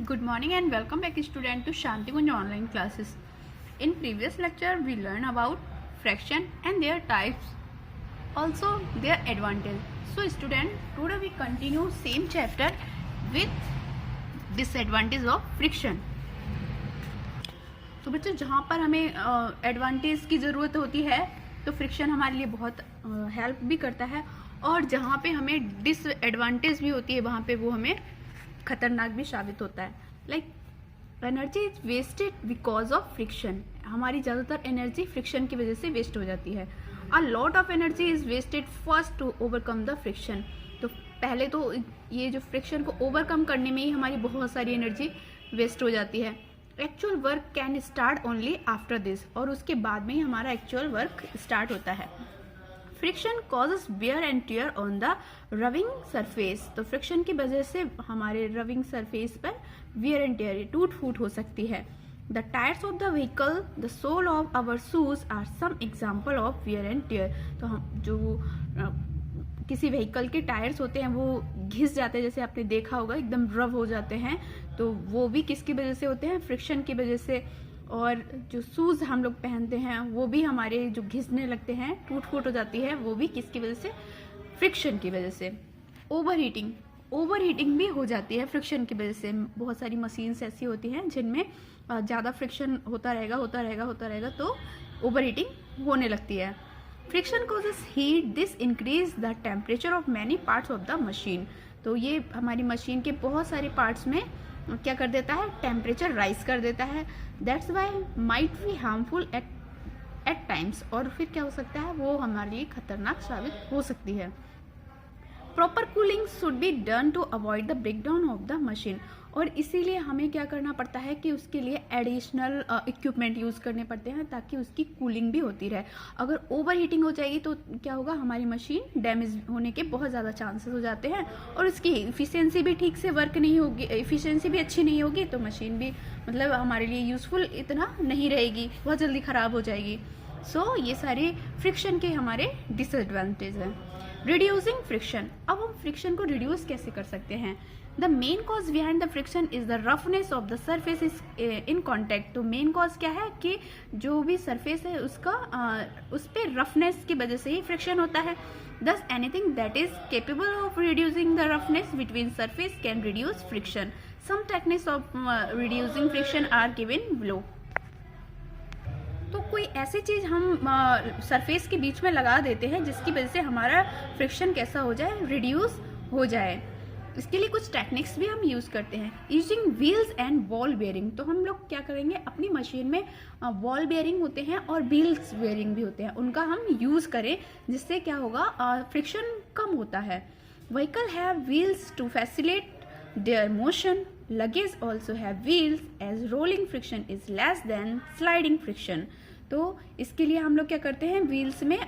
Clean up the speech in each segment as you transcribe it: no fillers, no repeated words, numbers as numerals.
Good morning and welcome back student to Shanti Kunj online classes. In previous lecture we learned about fraction and their types, also their advantage. So student, today we continue same chapter with disadvantage of friction. तो बच्चों, जहाँ पर हमें advantage की ज़रूरत होती है तो फ्रिक्शन हमारे लिए बहुत हेल्प भी करता है, और जहाँ पे हमें डिसएडवांटेज भी होती है वहाँ पे वो हमें खतरनाक भी साबित होता है. Like energy is wasted because of friction. हमारी ज़्यादातर एनर्जी फ्रिक्शन की वजह से वेस्ट हो जाती है. A lot of energy is wasted first to overcome the friction. तो पहले तो ये जो फ्रिक्शन को ओवरकम करने में ही हमारी बहुत सारी एनर्जी वेस्ट हो जाती है. Actual work can start only after this, और उसके बाद में ही हमारा एक्चुअल वर्क स्टार्ट होता है. Friction causes wear and tear on the rubbing surface. तो फ्रिक्शन की वजह से हमारे रविंग सरफेस पर वियर एंड टियर टूट फूट हो सकती है. The tyres of the vehicle, the sole of our shoes are some example of wear and tear. तो हम जो किसी व्हीकल के टायर्स होते हैं वो घिस जाते हैं, जैसे आपने देखा होगा एकदम रफ हो जाते हैं, तो वो भी किसकी वजह से होते हैं? फ्रिक्शन की वजह से. और जो शूज़ हम लोग पहनते हैं वो भी हमारे जो घिसने लगते हैं, टूट फूट हो जाती है, वो भी किसकी वजह से? फ्रिक्शन की वजह से. ओवर हीटिंग भी हो जाती है फ्रिक्शन की वजह से. बहुत सारी मशीन्स ऐसी होती हैं जिनमें ज़्यादा फ्रिक्शन होता रहेगा तो ओवर हीटिंग होने लगती है. Friction causes heat. This increase the temperature of many parts of the machine. तो ये हमारी मशीन के बहुत सारे पार्ट्स में क्या कर देता है? टेम्परेचर राइज कर देता है. That's why might be harmful at times. और फिर क्या हो सकता है? वो हमारे लिए खतरनाक साबित हो सकती है. Proper cooling should be done to avoid the breakdown of the machine. और इसीलिए हमें क्या करना पड़ता है कि उसके लिए एडिशनल इक्विपमेंट यूज़ करने पड़ते हैं ताकि उसकी कूलिंग भी होती रहे. अगर ओवर हीटिंग हो जाएगी तो क्या होगा? हमारी मशीन डैमेज होने के बहुत ज़्यादा चांसेस हो जाते हैं, और उसकी इफ़िशियंसी भी ठीक से वर्क नहीं होगी, इफ़िशियंसी भी अच्छी नहीं होगी, तो मशीन भी मतलब हमारे लिए यूज़फुल इतना नहीं रहेगी, बहुत जल्दी ख़राब हो जाएगी. सो ये सारे फ्रिक्शन के हमारे डिसएडवांटेज हैं. Reducing friction. अब हम फ्रिक्शन को रिड्यूस कैसे कर सकते हैं? The main cause behind the friction is the roughness of the surface is in contact. तो मेन कॉज क्या है कि जो भी सरफेस है उसका उस पर रफनेस की वजह से ही फ्रिक्शन होता है. Thus anything that is capable of reducing the roughness between surface can reduce friction. Some techniques of reducing friction are given below. तो कोई ऐसी चीज़ हम सरफेस के बीच में लगा देते हैं जिसकी वजह से हमारा फ्रिक्शन कैसा हो जाए? रिड्यूस हो जाए. इसके लिए कुछ टेक्निक्स भी हम यूज़ करते हैं. Using wheels and ball bearing. तो हम लोग क्या करेंगे? अपनी मशीन में बॉल बेयरिंग होते हैं और व्हील्स बेयरिंग भी होते हैं, उनका हम यूज़ करें, जिससे क्या होगा? फ्रिक्शन कम होता है. Vehicle have wheels to facilitate their motion. Luggage also have wheels as rolling friction is less than sliding friction. तो इसके लिए हम लोग क्या करते हैं? व्हील्स में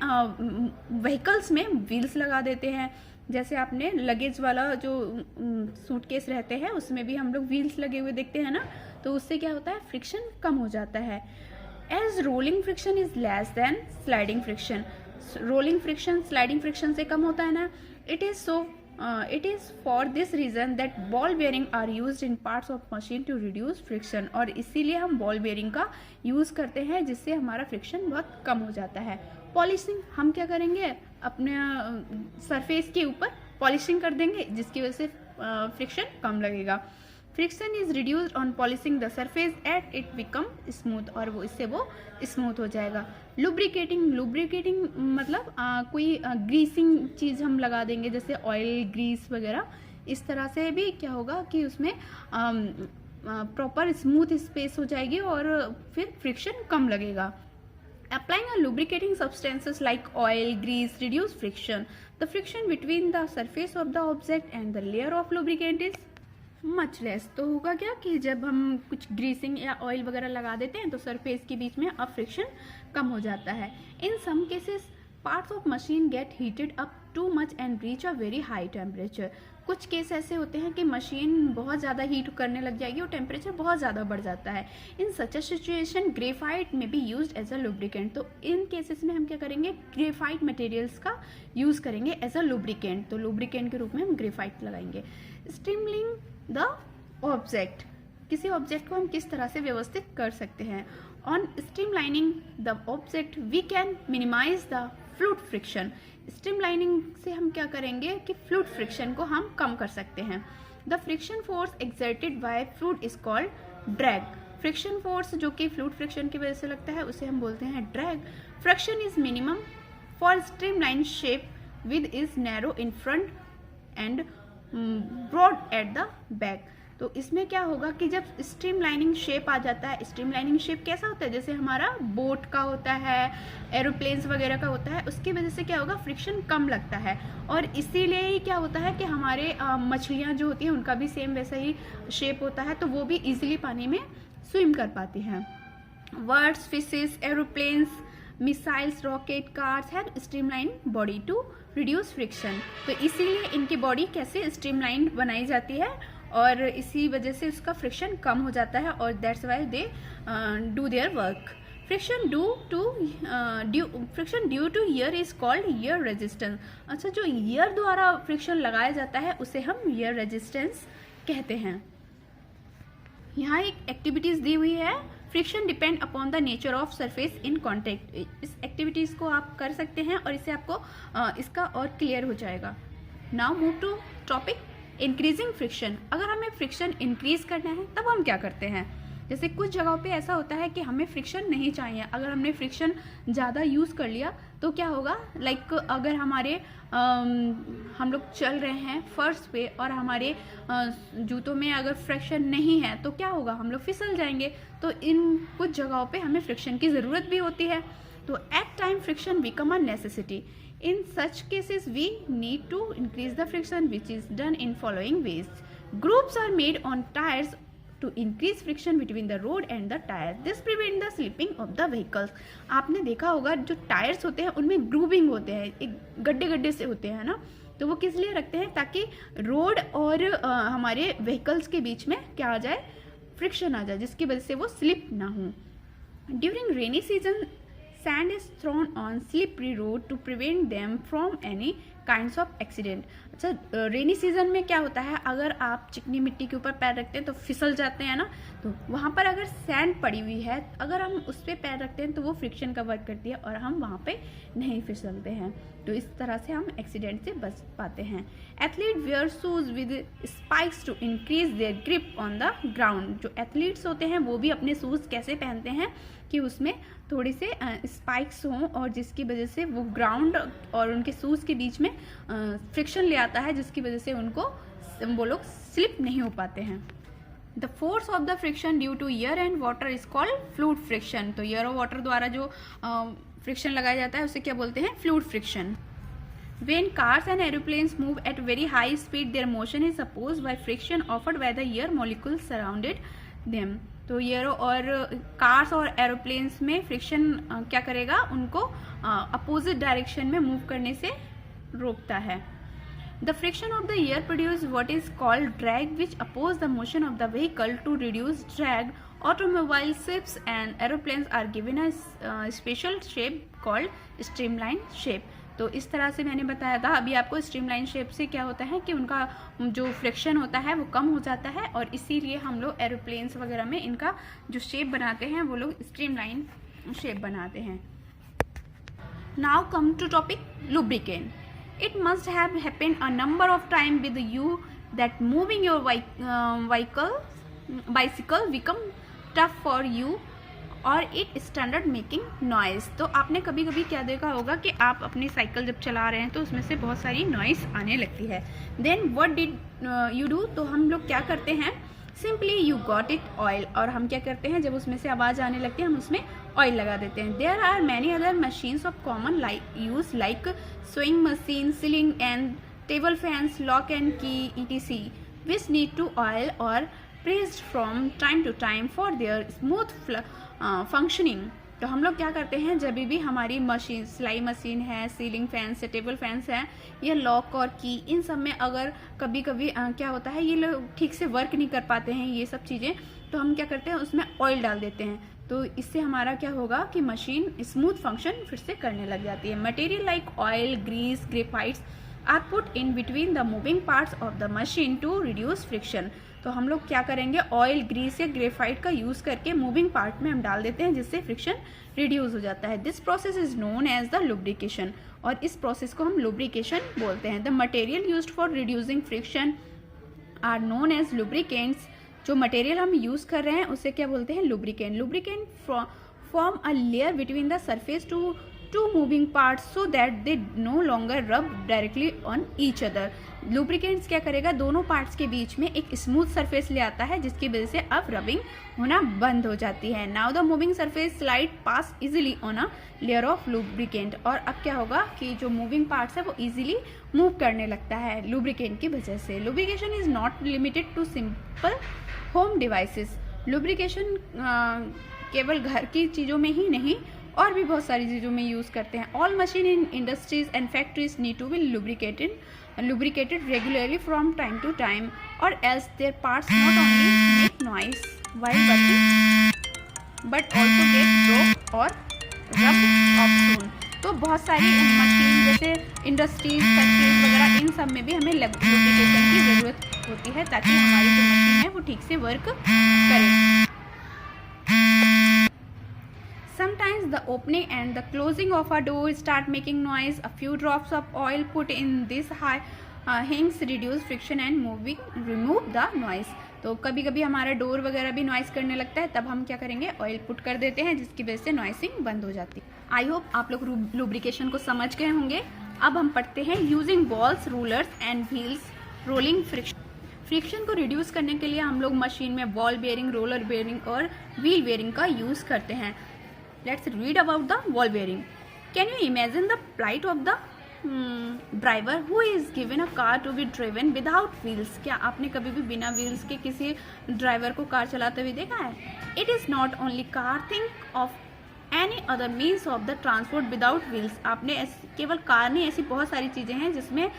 व्हीकल्स में व्हील्स लगा देते हैं. जैसे आपने लगेज वाला जो सूटकेस रहते हैं उसमें भी हम लोग व्हील्स लगे हुए देखते हैं ना, तो उससे क्या होता है? फ्रिक्शन कम हो जाता है. As rolling friction is less than sliding friction. Rolling friction sliding friction से कम होता है ना. It is for this reason that ball bearing are used in parts of machine to reduce friction. और इसीलिए हम बॉल बेयरिंग का use करते हैं जिससे हमारा फ्रिक्शन बहुत कम हो जाता है. पॉलिशिंग. हम क्या करेंगे? अपने सरफेस के ऊपर पॉलिशिंग कर देंगे जिसकी वजह से फ्रिक्शन कम लगेगा. Friction is reduced on polishing the surface at it become smooth. और वो इससे वो स्मूथ हो जाएगा. लुब्रिकेटिंग मतलब कोई ग्रीसिंग चीज़ हम लगा देंगे, जैसे ऑयल ग्रीस वगैरह. इस तरह से भी क्या होगा कि उसमें प्रॉपर स्मूथ स्पेस हो जाएगी और फिर फ्रिक्शन कम लगेगा. Applying a lubricating substances like oil, grease reduce friction. The friction between the surface of the object and the layer of lubricant is much less. तो होगा क्या कि जब हम कुछ ग्रीसिंग या ऑयल वगैरह लगा देते हैं तो सरफेस के बीच में अब फ्रिक्शन कम हो जाता है. In some cases parts of machine get heated up too much and reach a very high temperature. कुछ केस ऐसे होते हैं कि मशीन बहुत ज़्यादा हीट करने लग जाएगी और टेम्परेचर बहुत ज़्यादा बढ़ जाता है. In such a situation graphite may be used as a lubricant. तो इन केसेस में हम क्या करेंगे? ग्रेफाइट मटेरियल्स का यूज़ करेंगे एज अ लुब्रिकेंट. तो लुब्रिकेंट के रूप में हम ग्रेफाइट लगाएंगे. Streamlining the object. किसी ऑब्जेक्ट को हम किस तरह से व्यवस्थित कर सकते हैं। On streamlining the object we can minimise the fluid friction. Streamlining से हम क्या करेंगे कि फ्लूइड फ्रिक्शन को हम कम कर सकते हैं। The friction force exerted by fluid is called drag. Friction force जो कि फ्लूइड फ्रिक्शन की वजह से लगता है उसे हम बोलते हैं drag. Friction is minimum for streamline shape with is narrow in front and broad at the back. तो इसमें क्या होगा कि जब स्ट्रीमलाइनिंग शेप आ जाता है, स्ट्रीमलाइनिंग शेप कैसा होता है, जैसे हमारा बोट का होता है, एरोप्लेन्स वगैरह का होता है, उसकी वजह से क्या होगा, फ्रिक्शन कम लगता है। और इसीलिए ही क्या होता है कि हमारे मछलियाँ जो होती हैं उनका भी सेम वैसा ही शेप होता है, तो वो भी इजीली पानी में स्विम कर पाती हैं। Birds, fishes, aeroplanes, missiles, rocket, cars have streamline body to reduce friction. तो इसीलिए इनकी बॉडी कैसे स्ट्रीमलाइन बनाई जाती है और इसी वजह से उसका फ्रिक्शन कम हो जाता है और that's why they do their work. Friction due two year is called year resistance. अच्छा, जो ईयर द्वारा फ्रिक्शन लगाया जाता है उसे हम ईयर रेजिस्टेंस कहते हैं। यहाँ एक एक्टिविटीज दी हुई है, friction depend upon the nature of surface in contact. इस एक्टिविटीज को आप कर सकते हैं और इससे आपको इसका और क्लियर हो जाएगा। Now move to topic increasing friction. अगर हमें फ्रिक्शन इंक्रीज करना है तब हम क्या करते हैं। जैसे कुछ जगहों पे ऐसा होता है कि हमें फ्रिक्शन नहीं चाहिए, अगर हमने फ्रिक्शन ज़्यादा यूज़ कर लिया तो क्या होगा, लाइक अगर हमारे हम लोग चल रहे हैं फर्श पे और हमारे जूतों में अगर फ्रिक्शन नहीं है तो क्या होगा, हम लोग फिसल जाएंगे। तो इन कुछ जगहों पे हमें फ्रिक्शन की ज़रूरत भी होती है। तो at time friction become a necessity. In such cases, we need to increase the friction, which is done in following ways. Grooves are made on tires to increase friction between the road and the tire. This prevent the slipping of the vehicles. आपने देखा होगा जो tyres होते हैं उनमें grooving होते हैं, एक गड्ढे गड्ढे से होते हैं ना, तो वो किस लिए रखते हैं, ताकि रोड और हमारे व्हीकल्स के बीच में क्या आ जाए, फ्रिक्शन आ जाए, जिसकी वजह से वो स्लिप ना हो। During rainy season sand is thrown on slippery road to prevent them from any kinds of accident. अच्छा, रेनी सीजन में क्या होता है, अगर आप चिकनी मिट्टी के ऊपर पैर रखते हैं तो फिसल जाते हैं ना, तो वहाँ पर अगर सैंड पड़ी हुई है, अगर हम उस पर पैर रखते हैं तो वो फ्रिक्शन का वर्क करती है और हम वहाँ पे नहीं फिसलते हैं। तो इस तरह से हम एक्सीडेंट से बच पाते हैं। Athlete wear shoes with spikes to increase their grip on the ground. जो एथलीट्स होते हैं वो भी अपने शूज़ कैसे पहनते हैं कि उसमें थोड़ी से स्पाइक्स हों और जिसकी वजह से वो ग्राउंड और उनके शूज़ के बीच में फ्रिक्शन ले आता है, जिसकी वजह से वो लोग स्लिप नहीं हो पाते हैं। The force of the friction due to air and water is called fluid friction. तो एयर और वाटर द्वारा जो फ्रिक्शन लगाया जाता है उसे क्या बोलते हैं, fluid friction. When cars and aeroplanes move at very high speed, their motion is opposed by friction offered by the air molecules surrounded them. तो एयर और कार्स और एरोप्लेन्स में फ्रिक्शन क्या करेगा, उनको अपोजिट डायरेक्शन में मूव करने से रोकता है। The friction of the air produce what is called drag which oppose the motion of the vehicle. To reduce drag, automobile, ships and aeroplanes are given a special shape called streamline shape. तो इस तरह से मैंने बताया था अभी आपको, streamline shape से क्या होता है कि उनका जो फ्रिक्शन होता है वो कम हो जाता है और इसीलिए हम लोग एरोप्लेन्स वगैरह में इनका जो शेप बनाते हैं वो लोग स्ट्रीमलाइन शेप बनाते हैं। Now come to topic lubricant. It must have happened a number of time with you that moving your bicycle become tough for you और इट स्टैंडर्ड मेकिंग नॉइस। तो आपने कभी कभी क्या देखा होगा कि आप अपनी साइकिल जब चला रहे हैं तो उसमें से बहुत सारी नॉइस आने लगती है। Then what did you do, तो हम लोग क्या करते हैं, simply you got it oil. और हम क्या करते हैं, जब उसमें से आवाज़ आने लगती है हम उसमें ऑयल लगा देते हैं। There are many other machines of common use like sewing machine, ceiling and table fans, lock and key etc. which need to oil or pressed from time to time for their smooth functioning. तो हम लोग क्या करते हैं, जब भी हमारी machine, सिलाई मशीन है, सीलिंग फैंस है, टेबल फैंस है, या लॉक और की, इन सब में अगर कभी कभी क्या होता है, ये लोग ठीक से वर्क नहीं कर पाते हैं ये सब चीज़ें, तो हम क्या करते हैं उसमें ऑयल डाल देते हैं। तो इससे हमारा क्या होगा कि मशीन स्मूथ फंक्शन फिर से करने लग जाती है। Material like oil, grease, graphites are put in between the moving parts of the machine to reduce friction. तो हम लोग क्या करेंगे, ऑयल, ग्रीस या ग्रेफाइट का यूज़ करके मूविंग पार्ट में हम डाल देते हैं, जिससे फ्रिक्शन रिड्यूस हो जाता है। This process is known as the lubrication, और इस प्रोसेस को हम लुब्रिकेशन बोलते हैं। The material used for reducing friction are known as lubricants. जो मटेरियल हम यूज़ कर रहे हैं उसे क्या बोलते हैं, lubricant. Lubricant form a layer between the surface two moving parts so that they no longer rub directly on each other. Lubricants क्या करेगा, दोनों पार्ट्स के बीच में एक स्मूथ सरफेस ले आता है, जिसकी वजह से अब रबिंग होना बंद हो जाती है। Now the moving surface slide past easily on a layer of lubricant. और अब क्या होगा कि जो मूविंग पार्ट्स है वो इजीली मूव करने लगता है लुब्रिकेंट की वजह से। Lubrication is not limited to simple home devices. Lubrication केवल घर की चीज़ों में ही नहीं, और भी बहुत सारी चीज़ों में यूज़ करते हैं। All machine in industries and factories need to be lubricated regularly from time to time, or else their parts not only make noise while working but also get broke or rubbed off soon। तो बहुत सारी machine जैसे industries, factories वगैरह, इन सब में भी हमें lubrication की ज़रूरत होती है, ताकि हमारी जो मशीन है वो ठीक से वर्क करे। Sometimes the opening and the closing of a door start making noise. A few drops of oil put in this hangs reduce friction and remove the noise. तो कभी कभी हमारा डोर वगैरह भी नॉइस करने लगता है, तब हम क्या करेंगे, ऑयल पुट कर देते हैं, जिसकी वजह से नॉइसिंग बंद हो जाती है। आई होप आप लोग लुब्रिकेशन को समझ गए होंगे। अब हम पढ़ते हैं using balls, rulers and wheels rolling friction. Friction को रिड्यूस करने के लिए हम लोग मशीन में बॉल बेयरिंग, रोलर बेयरिंग और व्हील बेयरिंग का यूज़ करते हैं। Let's read about the ball bearing. Can you imagine the plight of the driver who is given a car to be driven without wheels? क्या आपने कभी भी बिना wheels के किसी ड्राइवर को कार चलाते हुए देखा है? It is not only car, think of any other means of the transport without wheels. आपने केवल कार नहीं, ऐसी बहुत सारी चीज़ें हैं जिसमें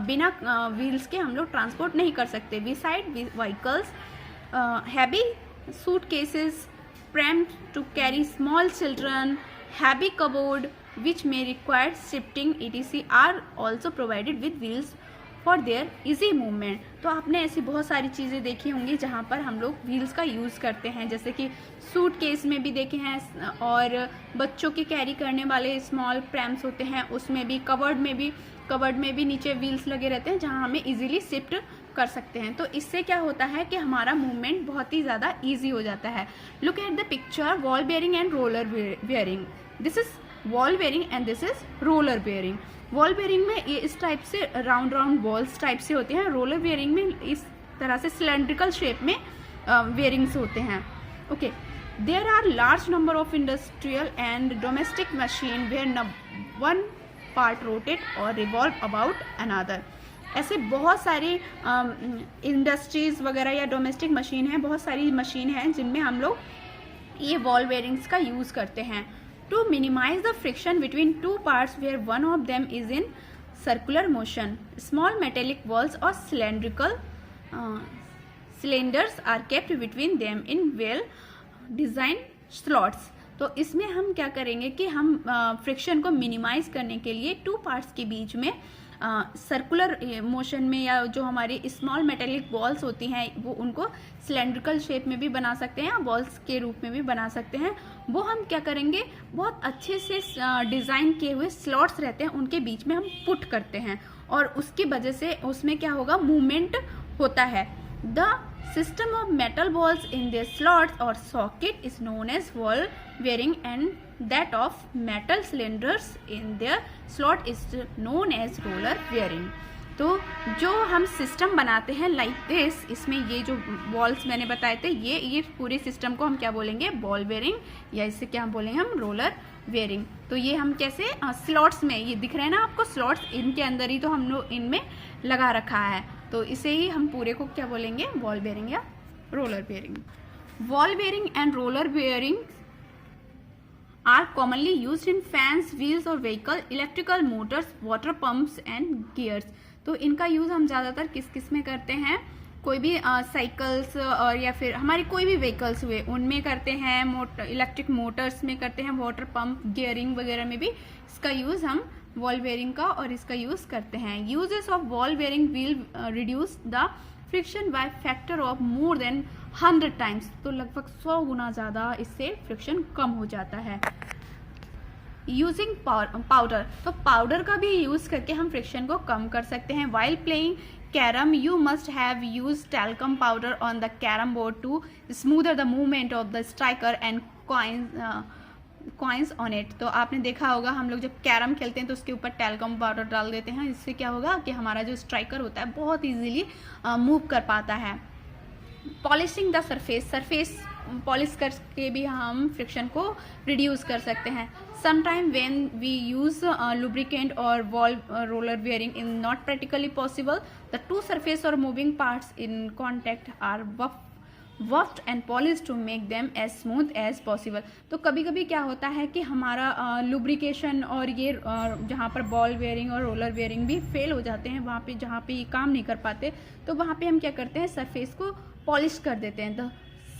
बिना व्हील्स के हम लोग ट्रांसपोर्ट नहीं कर सकते। Beside vehicles, heavy suitcases, pram to carry small children, heavy cupboard which may require shifting etc are also provided with wheels for their easy movement। तो आपने ऐसी बहुत सारी चीज़ें देखी होंगी जहाँ पर हम लोग व्हील्स का यूज़ करते हैं, जैसे कि सूट केस में भी देखे हैं, और बच्चों के कैरी करने वाले स्मॉल प्रैम्स होते हैं उसमें भी, कवर्ड में भी नीचे व्हील्स लगे रहते हैं जहाँ हमें इजीली शिफ्ट कर सकते हैं। तो इससे क्या होता है कि हमारा मूवमेंट बहुत ही ज़्यादा ईजी हो जाता है। Look at the picture, ball bearing and roller bearing. This is ball bearing and this is roller bearing. Ball bearing में ये इस टाइप से राउंड बॉल्स टाइप से होते हैं, रोलर बेयरिंग में इस तरह से सिलेंड्रिकल शेप में बेयरिंग्स होते हैं। Okay, there are large number of industrial and domestic machine where one part rotate और रिवॉल्व अबाउट अनदर। ऐसे बहुत सारे इंडस्ट्रीज़ वगैरह या डोमेस्टिक मशीन हैं, बहुत सारी मशीन हैं जिनमें हम लोग ये बॉल बेयरिंग्स का यूज़ करते हैं। To minimise the friction between two parts where one of them is in circular motion, small metallic balls और cylinders are kept between them in well design slots. तो इसमें हम क्या करेंगे कि हम फ्रिक्शन को मिनिमाइज करने के लिए टू पार्ट्स के बीच में सर्कुलर मोशन में, या जो हमारी स्मॉल मेटेलिक बॉल्स होती हैं वो उनको सिलेंड्रिकल शेप में भी बना सकते हैं, बॉल्स के रूप में भी बना सकते हैं। वो हम क्या करेंगे, बहुत अच्छे से डिज़ाइन किए हुए स्लॉट्स रहते हैं उनके बीच में हम पुट करते हैं, और उसकी वजह से उसमें क्या होगा, मूवमेंट होता है। The system of metal balls in their slots or socket is known as ball bearing, and that of metal cylinders in their slot is known as roller bearing। तो जो हम सिस्टम बनाते हैं लाइक दिस, इसमें ये जो balls मैंने बताए थे, ये पूरे सिस्टम को हम क्या बोलेंगे, बॉल बेयरिंग, या इसे क्या बोलेंगे हम, रोलर बेयरिंग। तो ये हम कैसे स्लॉट्स में, ये दिख रहे हैं ना आपको स्लॉट्स, इनके अंदर ही तो हम लोग इनमें लगा रखा है, तो इसे ही हम पूरे को क्या बोलेंगे, बॉल बेयरिंग या roller bearing. Ball bearing and roller bearing are commonly used in fans, wheels और vehicle, electrical motors, water pumps and gears। तो इनका यूज़ हम ज़्यादातर किस में करते हैं, कोई भी साइकिल्स और या फिर हमारी कोई भी व्हीकल्स हुए उनमें करते हैं, इलेक्ट्रिक मोटर्स में करते हैं, वाटर पंप, गियरिंग वगैरह में भी इसका यूज़ हम बॉल बेयरिंग का और इसका यूज़ करते हैं। Uses of ball bearing will reduce the friction by factor of more than 100 times, तो लगभग 100 गुना ज़्यादा इससे फ्रिक्शन कम हो जाता है। यूजिंग पाउडर, तो पाउडर का भी यूज़ करके हम फ्रिक्शन को कम कर सकते हैं। While playing carrom you must have use talcum powder on the carrom board to smoother the movement of the striker and coins on it. तो आपने देखा होगा हम लोग जब कैरम खेलते हैं तो उसके ऊपर टैल्कम पाउडर डाल देते हैं, इससे क्या होगा कि हमारा जो स्ट्राइकर होता है बहुत इजीली मूव कर पाता है। पॉलिशिंग द सरफेस पॉलिश करके भी हम फ्रिक्शन को रिड्यूस कर सकते हैं। Sometime when we use lubricant और ball roller bearing in not practically possible, the two surface और moving parts in contact are buffed and polish to make them as smooth as possible. तो कभी कभी क्या होता है कि हमारा लुब्रिकेशन और ये जहाँ पर बॉल बेयरिंग और रोलर बेयरिंग भी फेल हो जाते हैं, वहाँ पे जहाँ पे ये काम नहीं कर पाते, तो वहाँ पे हम क्या करते हैं, सरफेस को पॉलिश कर देते हैं। The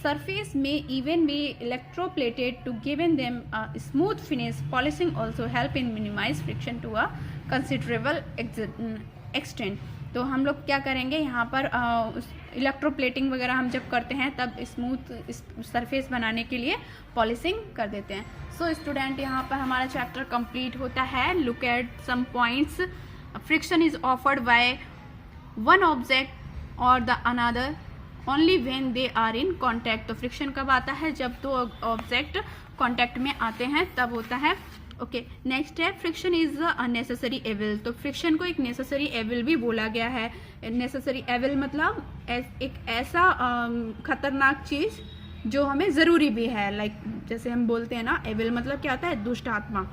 surface may even be electroplated to giving them a smooth finish. Polishing also help in minimize friction to a considerable extent. तो हम लोग क्या करेंगे यहाँ पर इलेक्ट्रोप्लेटिंग वगैरह हम जब करते हैं तब स्मूथ सरफेस बनाने के लिए पॉलिशिंग कर देते हैं। सो स्टूडेंट यहाँ पर हमारा चैप्टर कंप्लीट होता है। Look at some points. Friction is offered by one object और the another only when they are in contact. तो फ्रिक्शन कब आता है, जब दो ऑब्जेक्ट कॉन्टैक्ट में आते हैं तब होता है। ओके, नेक्स्ट है friction is a necessary evil. तो फ्रिक्शन को एक नेसेसरी एविल भी बोला गया है। नेसेसरी एविल मतलब एक ऐसा खतरनाक चीज जो हमें ज़रूरी भी है। लाइक जैसे हम बोलते हैं ना, एविल मतलब क्या होता है, दुष्ट आत्मा।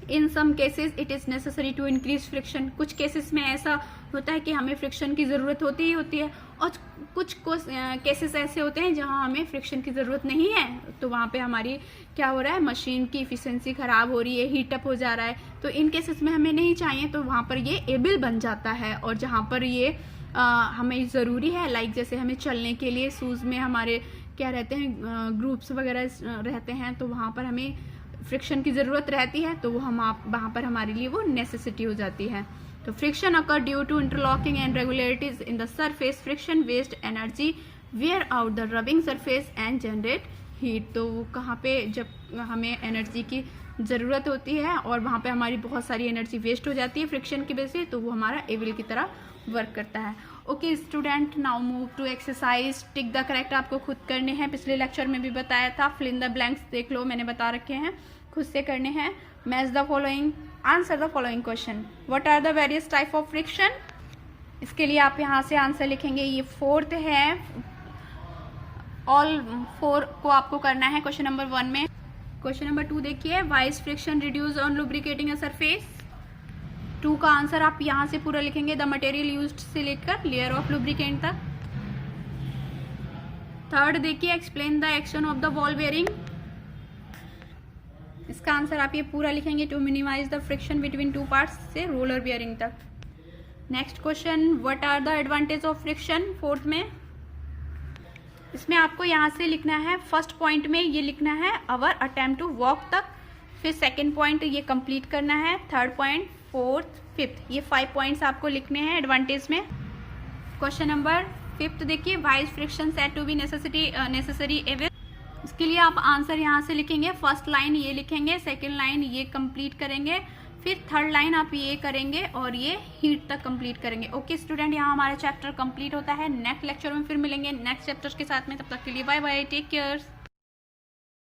In some cases it is necessary to increase friction. कुछ केसेस में ऐसा होता है कि हमें फ्रिक्शन की ज़रूरत होती ही होती है, और कुछ केसेस ऐसे होते हैं जहां हमें फ्रिक्शन की ज़रूरत नहीं है, तो वहाँ पे हमारी क्या हो रहा है, मशीन की इफिशिएंसी ख़राब हो रही है, हीटअप हो जा रहा है। तो इन केसेस में हमें नहीं चाहिए, तो वहाँ पर ये एबल बन जाता है। और जहाँ पर ये हमें ज़रूरी है, लाइक जैसे हमें चलने के लिए शूज़ में हमारे क्या रहते हैं, ग्रुप्स वगैरह रहते हैं, तो वहाँ पर हमें फ्रिक्शन की ज़रूरत रहती है, तो वो हम वहाँ पर हमारे लिए वो नेसेसिटी हो जाती है। तो friction occur due to interlocking and regularities in the surface. Friction waste energy, wear out the rubbing surface and generate heat. तो वो कहाँ पे जब हमें एनर्जी की ज़रूरत होती है और वहाँ पे हमारी बहुत सारी एनर्जी वेस्ट हो जाती है फ्रिक्शन की वजह से, तो वो हमारा एविल की तरह वर्क करता है। Okay student, now move to exercise. Tick the correct आपको खुद करने हैं। पिछले लेक्चर में भी बताया था। फिल इन द ब्लैंक्स देख लो, मैंने बता रखे हैं, खुद से करने हैं। Match the following, answer the following question. What are the various type of friction. इसके लिए आप यहाँ से आंसर लिखेंगे। ये फोर्थ है, ऑल 4 को आपको करना है क्वेश्चन नंबर 1 में। क्वेश्चन नंबर 2 देखिए, why is friction reduce on lubricating a surface. 2 का आंसर आप यहाँ से पूरा लिखेंगे, द मटेरियल यूज्ड से लेकर लेयर ऑफ लुब्रिकेंट तक। 3rd देखिए, explain the action of the ball bearing. इसका आंसर आप ये पूरा लिखेंगे, to minimise the friction between 2 parts से रोलर बेयरिंग तक। Next question, what are the advantage of friction. 4th में इसमें आपको यहाँ से लिखना है, फर्स्ट पॉइंट में ये लिखना है अवर अटेम्प्ट टू वॉक तक, फिर सेकेंड पॉइंट ये कंप्लीट करना है, 3rd पॉइंट, 4th, 5th, ये 5 पॉइंट्स आपको लिखने हैं एडवांटेज में। क्वेश्चन नंबर 5th देखिए, why is friction said to be necessary evil. इसके लिए आप आंसर यहाँ से लिखेंगे, फर्स्ट लाइन ये लिखेंगे, सेकेंड लाइन ये कंप्लीट करेंगे, फिर 3rd लाइन आप ये करेंगे और ये हीट तक कंप्लीट करेंगे। ओके स्टूडेंट, यहाँ हमारा चैप्टर कंप्लीट होता है। नेक्स्ट लेक्चर में फिर मिलेंगे नेक्स्ट चैप्टर के साथ में, तब तक के लिए बाय बाय, टेक केयर।